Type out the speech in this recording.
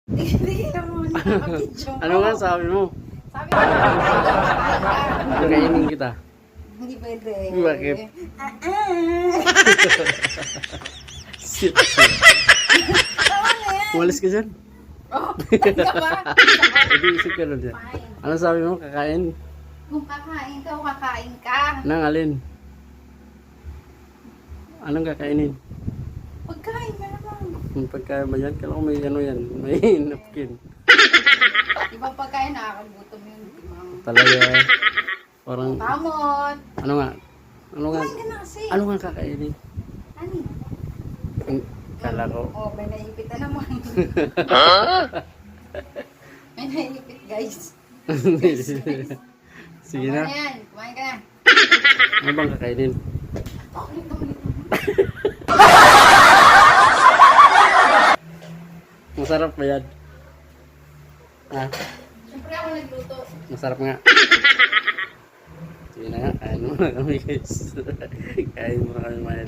Hindi ka mo nakapidyo mo. Ano nga sabi mo? Sabi ko, Kakainin kita. hindi pwede. Bakit? Shit. Tama na yan. Umalis ka dyan. Oh, tanda ba? Hindi isip ka nun dyan. Fine. Ano sabi mo? Kakain? Kung kakain ka o kakain ka. Nang alin? Anong kakainin? Pagkain ka naman. Yung pagkain ba yan? Kala ko may ano yan. May napkin. Ibang pagkain nakakagutom yun. Ibang Talaga. Parang, tamot. ano nga? Ano nga? Kumain ka na kasi. Ano nga kakainin? Ano? Kala ko. Oh, may naipit na naman. May naipit, guys. Sige Kumain na. na yan. Kumain ka na. Ano bang kakainin? Ulit, ulit. Masarap ba yan? Ha? Siyempre ako nagluto. Masarap nga. Sige na nga. Kain mo na kami guys. Kain mo na kami mga